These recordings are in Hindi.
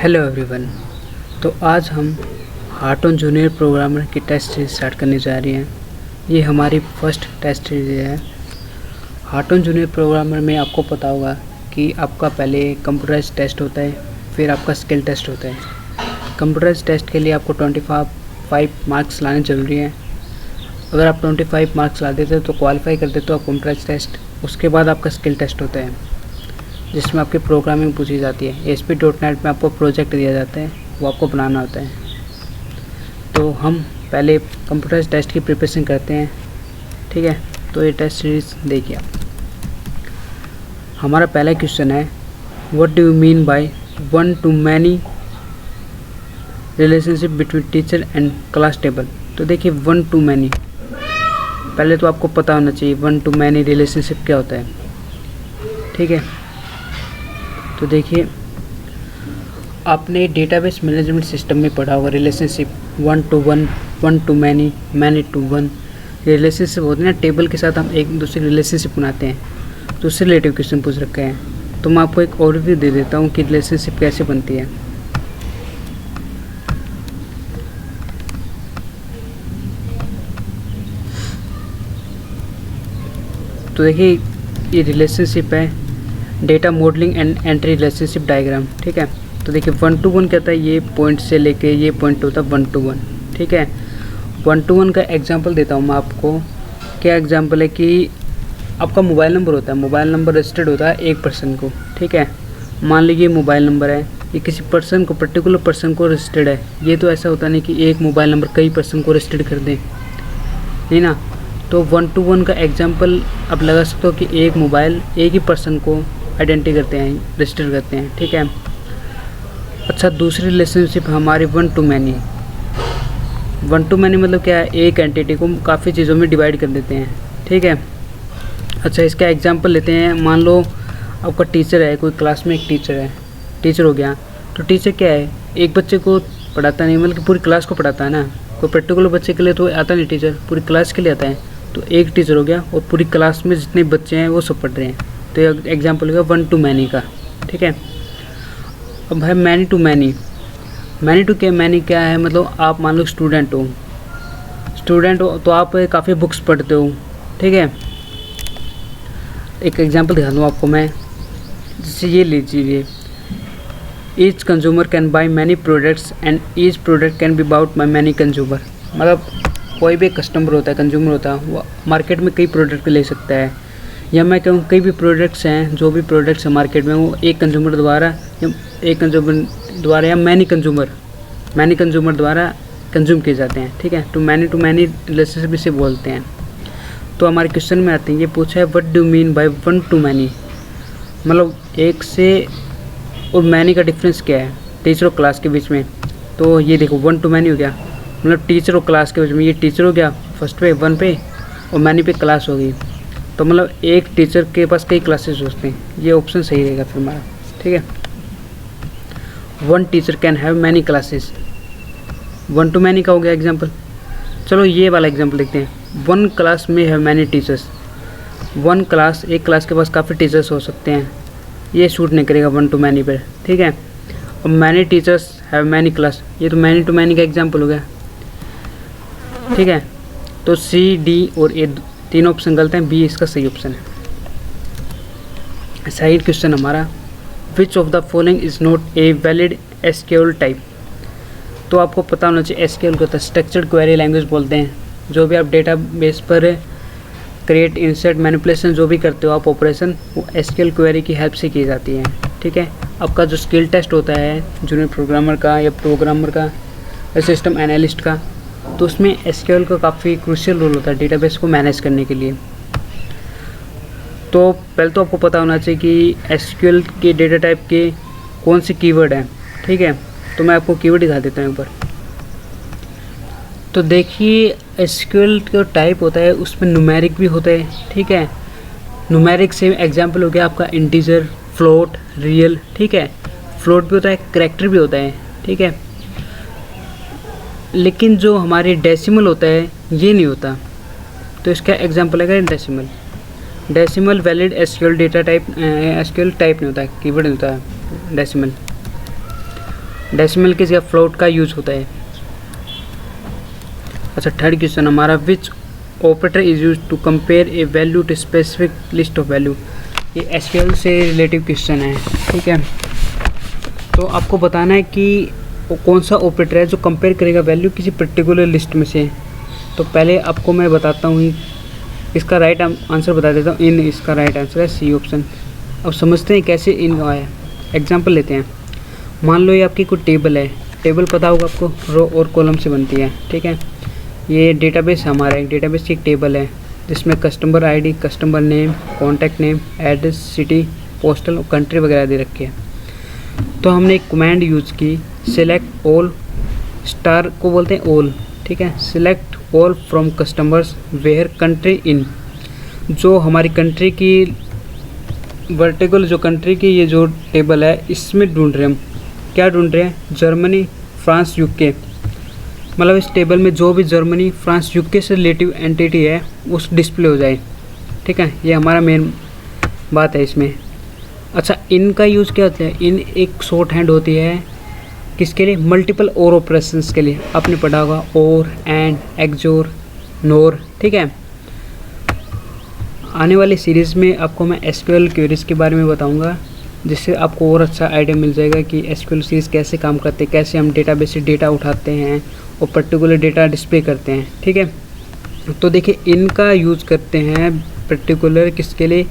Hello everyone. तो आज हम हार्टन जूनियर प्रोग्रामर की टेस्ट सीरीज स्टार्ट करने जा रही हैं। ये हमारी फर्स्ट टेस्ट सीरीज है। हार्टन जूनियर प्रोग्रामर में आपको पता होगा कि आपका पहले कंप्यूटराइज टेस्ट होता है, फिर आपका स्किल टेस्ट होता है। कंप्यूटराइज टेस्ट के लिए आपको 25 मार्क्स लाने ज़रूरी हैं। अगर आप 25 मार्क्स ला देते तो क्वालिफाई कर देते हो आप कंप्यूटराइज टेस्ट। उसके बाद आपका स्किल टेस्ट होता है जिसमें आपकी प्रोग्रामिंग पूछी जाती है। ASP.NET में आपको प्रोजेक्ट दिया जाता है, वो आपको बनाना होता है। तो हम पहले कंप्यूटर टेस्ट की प्रिपरेशन करते हैं, ठीक है। तो ये टेस्ट सीरीज देखिए आप। हमारा पहला क्वेश्चन है, what do you mean by one to many relationship between teacher and class table. तो देखिए वन टू मैनी, पहले तो आपको पता होना चाहिए वन टू मैनी रिलेशनशिप क्या होता है, ठीक है। तो देखिए आपने डेटाबेस मैनेजमेंट सिस्टम में पढ़ा होगा relationship one to one, one to many, many to one. Relationship होते हैं ना, टेबल के साथ हम एक दूसरे रिलेशनशिप बनाते हैं। तो उससे रिलेटिव क्वेश्चन पूछ रखे हैं। तो मैं आपको एक ओवरव्यू दे देता हूँ कि रिलेशनशिप कैसे बनती है। तो देखिए ये रिलेशनशिप है, data modelling and entry relationship diagram, ठीक है। तो देखिए वन टू वन कहता है ये पॉइंट से लेके ये पॉइंट होता है वन टू वन, ठीक है। वन टू वन का एग्जांपल देता हूँ मैं आपको। क्या एग्जांपल है कि आपका मोबाइल नंबर होता है, मोबाइल नंबर रजिस्टर्ड होता है एक पर्सन को, ठीक है। मान लीजिए मोबाइल नंबर है, ये किसी पर्सन को, पर्टिकुलर पर्सन को रजिस्टर्ड है। ये तो ऐसा होता नहीं कि एक मोबाइल नंबर कई पर्सन को रजिस्टर्ड कर दें, नहीं ना। तो वन टू वन का एग्जांपल आप लगा सकते हो कि एक मोबाइल एक ही पर्सन को आइडेंटिटी करते हैं, रजिस्टर करते हैं, ठीक है। अच्छा, दूसरी रिलेशनशिप हमारी one to many. One to many मतलब क्या है, एक एंटिटी को काफ़ी चीज़ों में डिवाइड कर देते हैं, ठीक है। अच्छा, इसका एग्जांपल लेते हैं। मान लो आपका टीचर है, कोई क्लास में एक टीचर है, टीचर हो गया। तो टीचर क्या है, एक बच्चे को पढ़ाता नहीं, मतलब पूरी क्लास को पढ़ाता है ना। कोई पर्टिकुलर बच्चे के लिए तो आता नहीं टीचर, पूरी क्लास के लिए आता है। तो एक टीचर हो गया और पूरी क्लास में जितने बच्चे हैं वो सब पढ़ रहे हैं। तो एग्जाम्पल होगा वन टू मैनी का, ठीक है। अब है many to many. Many to क्या, मैनी क्या है, मतलब आप मान लो स्टूडेंट हो तो आप काफ़ी बुक्स पढ़ते हो, ठीक है। एक एग्जांपल दिखा दूँ आपको मैं, जैसे ये लीजिए, each consumer can buy many products and each product can be bought by many consumer. मतलब कोई भी कस्टमर होता है, कंज्यूमर होता है, वो मार्केट में कई प्रोडक्ट ले सकता है। या मैं कहूँ कई भी प्रोडक्ट्स हैं, जो भी प्रोडक्ट्स हैं मार्केट में, वो एक कंज्यूमर द्वारा या मैनी कंज्यूमर द्वारा कंज्यूम किए जाते हैं, ठीक है। तो मैनी रिलेशनशिप इसे बोलते हैं। तो हमारे क्वेश्चन में आते हैं, ये पूछा है what do mean by one to many, मतलब एक से और मैनी का डिफरेंस क्या है टीचर और क्लास के बीच में। तो ये देखो वन टू मैनी हो गया, मतलब टीचर और क्लास के बीच में, ये टीचर हो गया फर्स्ट पे वन पे, और मैनी पे क्लास हो गई। तो मतलब एक टीचर के पास कई क्लासेस होते हैं, ये ऑप्शन सही रहेगा फिर हमारा, ठीक है। One teacher can have many classes, one to many का हो गया एग्जांपल। चलो ये वाला एग्जांपल देखते हैं, वन क्लास में have many teachers. One class, एक क्लास के पास काफ़ी टीचर्स हो सकते हैं, ये शूट नहीं करेगा वन टू मैनी पर, ठीक है। और many teachers have many class, ये तो मैनी टू मैनी का एग्जाम्पल हो गया, ठीक है। तो सी, डी और ए तीन ऑप्शन गलत हैं, बी इसका सही ऑप्शन है। सही क्वेश्चन हमारा, विच of the following is not a valid SQL type. तो आपको पता होना चाहिए एसक्यूएल को स्ट्रक्चर्ड क्वेरी लैंग्वेज बोलते हैं। जो भी आप डेटाबेस पर क्रिएट, इंसर्ट, मैनिपुलेशन जो भी करते हो आप ऑपरेशन, वो एसक्यूएल क्वेरी की हेल्प से की जाती है, ठीक है। आपका जो स्किल टेस्ट होता है जूनियर प्रोग्रामर का या प्रोग्रामर का या सिस्टम एनालिस्ट का, तो उसमें एसक्यूएल का काफ़ी क्रूशियल रोल होता है डेटाबेस को मैनेज करने के लिए। तो पहले तो आपको पता होना चाहिए कि एसक्यूएल के डेटा टाइप के कौन से कीवर्ड हैं, ठीक है। तो मैं आपको कीवर्ड दिखा देता हूँ एक बार। तो देखिए एसक्यूएल का टाइप होता है, उसमें न्यूमेरिक भी होता है, ठीक है। न्यूमेरिक से एग्जांपल हो गया आपका इंटीजर, फ्लोट, रियल, ठीक है। फ्लोट भी होता है, करैक्टर भी होता है, ठीक है। लेकिन जो हमारे डेसिमल होता है ये नहीं होता। तो इसका एग्जांपल है decimal valid SQL data type, SQL type नहीं होता है, कीवर्ड नहीं होता है डेसिमल। डेसिमल की जगह फ्लोट का यूज होता है। अच्छा, थर्ड क्वेश्चन हमारा, which operator is use to compare a value to specific list of value. ये एसक्यूएल से रिलेटिव क्वेश्चन है, ठीक है। तो आपको बताना है कि वो कौन सा ऑपरेटर है जो कंपेयर करेगा वैल्यू किसी पर्टिकुलर लिस्ट में से। तो पहले आपको मैं बताता हूँ, इसका राइट आंसर बता देता हूँ। इन इसका राइट आंसर है सी ऑप्शन। अब समझते हैं कैसे इन आया। एग्जाम्पल लेते हैं। मान लो ये आपकी कोई टेबल है, टेबल पता होगा आपको, रो और कॉलम से बनती है, ठीक है। ये डेटाबेस हमारा एक डेटाबेस की एक टेबल है जिसमें customer ID, customer name, contact name, address, city, postal और कंट्री वगैरह दे रखी है। तो हमने एक कमांड यूज़ की, सिलेक्ट ऑल, स्टार को बोलते हैं ऑल, ठीक है। Select all from customers where country in, जो हमारी कंट्री की वर्टिकल जो कंट्री की ये जो टेबल है इसमें ढूंढ रहे हैं हम। क्या ढूंढ रहे हैं? Germany, France, UK. मतलब इस टेबल में जो भी जर्मनी, फ्रांस, यूके से रिलेटिव एंटिटी है उस डिस्प्ले हो जाए, ठीक है। ये हमारा मेन बात है इसमें। अच्छा, इन का यूज़ क्या होता है? इन एक शॉर्ट हैंड होती है किसके लिए? मल्टीपल और ऑपरेशंस के लिए। आपने पढ़ा होगा और, एंड, एक्सोर, नोर, ठीक है। आने वाली सीरीज़ में आपको मैं एसक्यूएल क्वेरीज़ के बारे में बताऊंगा, जिससे आपको और अच्छा आइडिया मिल जाएगा कि एसक्यूएल सीरीज़ कैसे काम करते हैं, कैसे हम डेटाबेस से डेटा उठाते हैं और पर्टिकुलर डेटा डिस्प्ले करते हैं, ठीक है। तो देखिए, इनका यूज़ करते हैं पर्टिकुलर किसके लिए?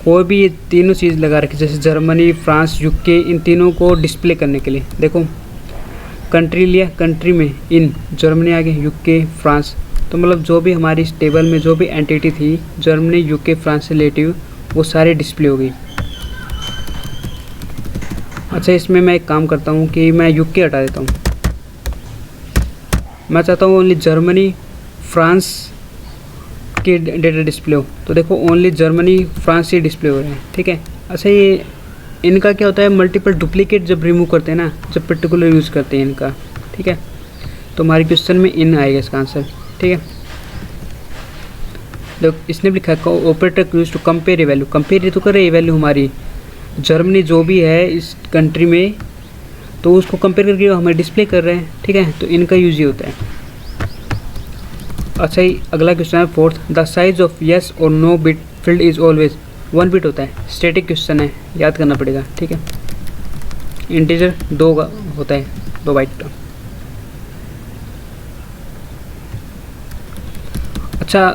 कोई भी ये तीनों चीज़ लगा रखी, जैसे जर्मनी, फ्रांस, यूके, इन तीनों को डिस्प्ले करने के लिए। देखो, कंट्री लिया, कंट्री में इन, जर्मनी आ गई, यूके, फ्रांस। तो मतलब जो भी हमारी इस टेबल में जो भी एंटिटी थी जर्मनी, यूके, फ्रांस से रिलेटिव, वो सारे डिस्प्ले हो गई। अच्छा, इसमें मैं एक काम करता हूँ कि मैं यूके हटा देता हूँ। मैं चाहता हूँ ओनली जर्मनी, फ्रांस के डेटा डिस्प्ले हो। तो देखो, ओनली जर्मनी, फ्रांस से डिस्प्ले हो रहे हैं, ठीक है। अच्छा, ये इनका क्या होता है? मल्टीपल डुप्लीकेट जब रिमूव करते हैं ना, जब पर्टिकुलर यूज़ करते हैं इनका, ठीक है। तो हमारे क्वेश्चन में इन आएगा इसका आंसर, ठीक है। देखो, इसने भी लिखा है operator use to compare a value. Compare तो कर रहे वैल्यू हमारी जर्मनी जो भी है इस कंट्री में, तो उसको कंपेयर करके हमें डिस्प्ले कर रहे हैं, ठीक है। तो इनका यूज ही होता है। अच्छा, ही अगला क्वेश्चन है fourth, the size of yes और no bit field is always 1 bit होता है। स्टैटिक क्वेश्चन है, याद करना पड़ेगा, ठीक है। इंटीजर 2 का होता है, 2 बाइट। अच्छा,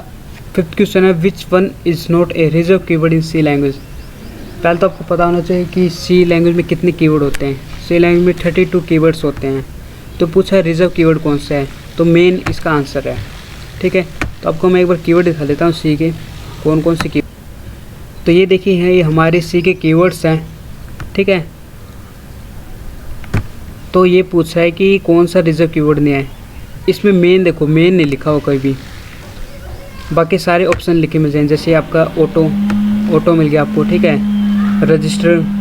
फिफ्थ क्वेश्चन है, which one is not a reserve keyword in C language. पहले तो आपको पता होना चाहिए कि सी लैंग्वेज में कितने कीवर्ड होते हैं। सी लैंग्वेज में 32 कीवर्ड्स होते हैं। तो पूछा है रिजर्व कीवर्ड कौन सा है, तो मेन इसका आंसर है, ठीक है। तो आपको मैं एक बार कीवर्ड दिखा देता हूँ सी के, कौन कौन से कीवर्ड। तो ये देखिए हैं, ये हमारे सी के कीवर्ड्स हैं, ठीक है। तो ये पूछा है कि कौन सा रिजर्व कीवर्ड नहीं है। इसमें मेन देखो, मेन नहीं लिखा हो कहीं भी, बाकी सारे ऑप्शन लिखे मिल जाएंगे। जैसे आपका ऑटो मिल गया आपको, ठीक है। रजिस्टर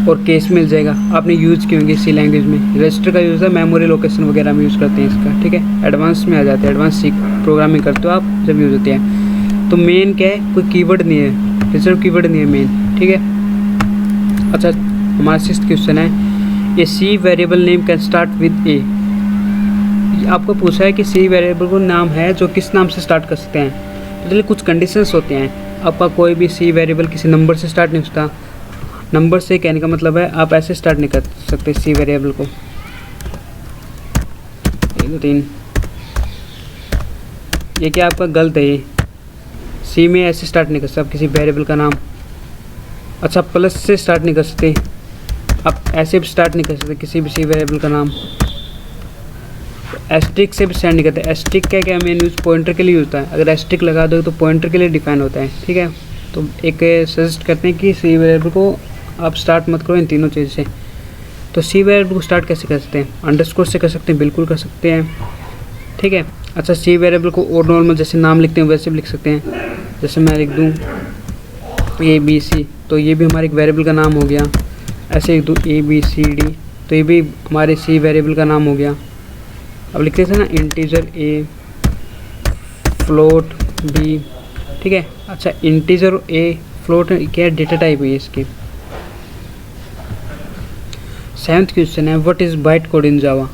और केस मिल जाएगा, आपने यूज़ किए होंगे सी लैंग्वेज में। रजिस्टर का यूज़ है मेमोरी लोकेशन वगैरह में यूज़ करते हैं इसका, ठीक है। एडवांस में आ जाते हैं, एडवांस सी प्रोग्रामिंग करते हो आप जब यूज़ होती है। तो मेन क्या है? कोई कीवर्ड नहीं है, रिजर्व कीवर्ड नहीं है मेन, ठीक है। अच्छा, हमारा 6th क्वेश्चन है, a C variable name can start with a. आपको पूछा है कि सी वेरिएबल को नाम है जो किस नाम से स्टार्ट कर सकते हैं। तो चलिए, कुछ कंडीशंस होते हैं। आपका कोई भी सी वेरिएबल किसी नंबर से स्टार्ट नहीं होता। नंबर से कहने का मतलब है आप ऐसे स्टार्ट नहीं कर सकते सी वेरिएबल को। 1 2 3, ये क्या आपका गलत है। ये सी में ऐसे स्टार्ट नहीं कर सकते आप किसी वेरिएबल का नाम। अच्छा, प्लस से स्टार्ट नहीं कर सकते आप, ऐसे भी स्टार्ट नहीं कर सकते किसी भी सी वेरिएबल का नाम। एस्ट्रिक से भी स्टार्ट नहीं करते। एस्ट्रिक क्या मेन यूज पॉइंटर के लिए होता है। अगर एस्ट्रिक लगा दो तो पॉइंटर के लिए डिफाइन होता है, ठीक है। तो एक सजेस्ट करते हैं कि सी वेरिएबल को आप स्टार्ट मत करो इन तीनों चीज़ से। तो सी वेरिएबल को स्टार्ट कैसे कर सकते हैं? अंडरस्कोर से कर सकते हैं, बिल्कुल कर सकते हैं, ठीक है। अच्छा, सी वेरिएबल को और नॉर्मल जैसे नाम लिखते हैं वैसे भी लिख सकते हैं। जैसे मैं लिख दूँ ABC, तो ये भी हमारे एक वेरिएबल का नाम हो गया। ऐसे लिख दूँ ABCD, तो ये भी हमारे सी वेरिएबल का नाम हो गया। अब लिखते थे ना इंटीजर A, फ्लोट B, ठीक है। अच्छा, इंटीजर A, फ्लोट क्या डेटा टाइप है इसकी। 7th क्वेश्चन है व्हाट इज़ बाइट कोड इन जावा।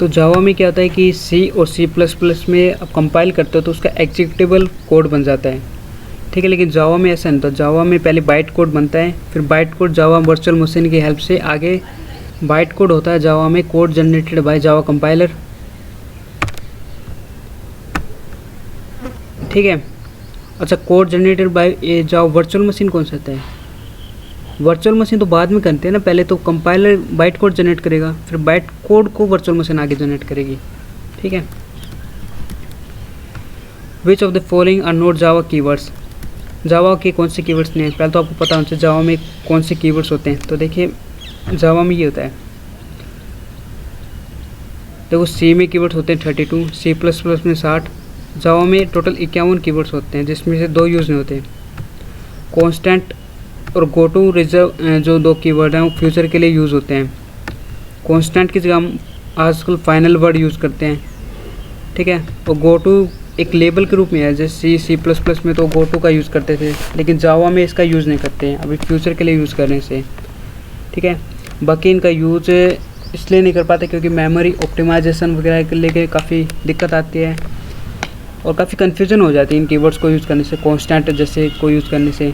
तो जावा में क्या होता है कि सी और सी प्लस प्लस में अब कंपाइल करते हो तो उसका एग्जीक्यूटेबल कोड बन जाता है, ठीक है। लेकिन जावा में ऐसा नहीं होता, जावा में पहले बाइट कोड बनता है, फिर byte code Java virtual machine की हेल्प से आगे बाइट कोड होता है जावा में, code generated by Java compiler, ठीक है। अच्छा, code generated by Java virtual machine कौन सा होता है? वर्चुअल मशीन तो बाद में करते हैं ना, पहले तो कंपाइलर बाइट कोड जनरेट करेगा, फिर बाइट कोड को वर्चुअल मशीन आगे जनरेट करेगी, ठीक है। Which of the following are not Java keywords. Java के कौन से कीवर्ड्स नहीं हैं? पहले तो आपको पता होना चाहिए जावा में कौन से कीवर्ड्स होते हैं। तो देखिए जावा में ये होता है, देखो सी में कीवर्ड्स होते हैं 32, सी प्लस प्लस में 60, जावा में टोटल 51 कीवर्ड्स होते हैं जिसमें से 2 यूज़ नहीं होते। कॉन्स्टेंट और गो टू रिजर्व जो 2 कीवर्ड हैं वो फ्यूचर के लिए यूज़ होते हैं। कॉन्स्टेंट की जगह हम आजकल फाइनल वर्ड यूज़ करते हैं, ठीक है। और गो टू एक लेबल के रूप में है, जैसे सी प्लस प्लस में तो गो टू का यूज़ करते थे, लेकिन जावा में इसका यूज़ नहीं करते हैं, अभी फ्यूचर के लिए यूज़ करने से, ठीक है। बाकी इनका यूज़ इसलिए नहीं कर पाते क्योंकि मेमोरी ऑप्टिमाइजेशन वगैरह के लेके काफ़ी दिक्कत आती है और काफ़ी कन्फ्यूजन हो जाती है इन कीवर्ड्स को यूज़ करने से। कॉन्स्टेंट जैसे को यूज़ करने से,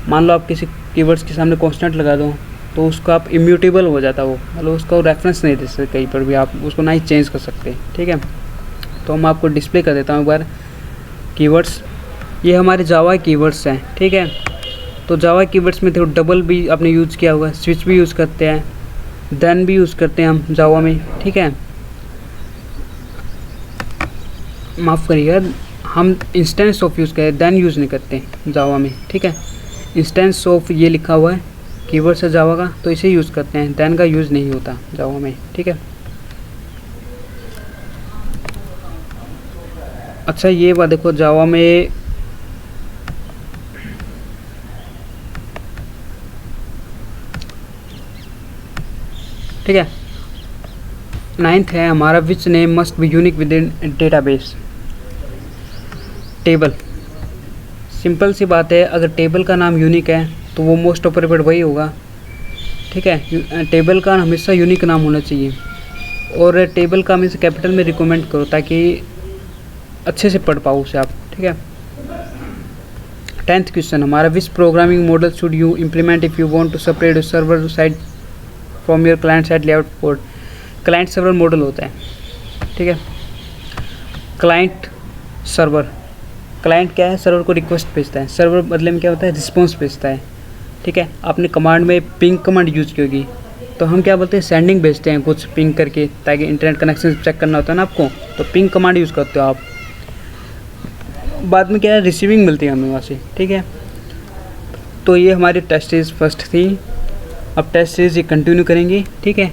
मान लो आप किसी कीवर्ड्स के सामने कॉन्स्टेंट लगा दो तो उसका आप इम्यूटेबल हो जाता वो, मतलब उसका रेफरेंस नहीं दे सकते कहीं पर भी, आप उसको ना ही चेंज कर सकते, ठीक है। तो मैं आपको डिस्प्ले कर देता हूँ एक बार कीवर्ड्स। ये हमारे जावा कीवर्ड्स हैं, ठीक है। तो जावा कीवर्ड्स में देखो डबल भी आपने यूज़ किया होगा, स्विच भी यूज़ करते हैं, देन भी यूज़ करते हैं हम जावा में, ठीक है। माफ़ करिएगा, हम इंस्टेंस ऑफ यूज़ करें, देन यूज़ नहीं करते जावा में, ठीक है। इंस्टेंस ऑफ ये लिखा हुआ है कीवर्ड्स है जावा का, तो इसे यूज़ करते हैं, देन का यूज़ नहीं होता जावा में, ठीक है। अच्छा, ये बात देखो जावा में ठीक है। 9th है हमारा which name must be unique within database. Table, simple सी बात है, अगर टेबल का नाम यूनिक है तो वो मोस्ट अप्रोप्रिएट वही होगा, ठीक है। टेबल का हमेशा यूनिक नाम होना चाहिए और टेबल का हमेशा कैपिटल में रिकमेंड करो ताकि अच्छे से पढ़ पाओ उसे आप, ठीक है। 10th क्वेश्चन हमारा which programming model should you implement if you want to separate your server side from your client side layout code. Client server model होता है, ठीक है। क्लाइंट सर्वर, क्लाइंट क्या है? सर्वर को रिक्वेस्ट भेजता है, सर्वर बदले में क्या होता है? रिस्पॉन्स भेजता है, ठीक है। आपने कमांड में पिंग कमांड यूज़ की होगी, तो हम क्या बोलते हैं? सेंडिंग भेजते हैं कुछ पिंग करके, ताकि इंटरनेट कनेक्शन चेक करना होता है ना आपको, तो पिंग कमांड यूज़ करते हो आप। बाद में क्या है? रिसीविंग मिलती है हमें वहाँ से, ठीक है। तो ये हमारी टेस्ट सीरीज फर्स्ट थी, अब टेस्ट सीरीज ये कंटिन्यू करेंगे, ठीक है।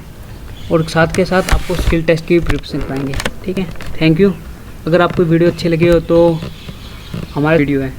और साथ के साथ आपको स्किल टेस्ट की भी प्रिपरेशन कराएंगे, ठीक है। Thank you. अगर आपको वीडियो अच्छी लगी हो तो हमारा वीडियो है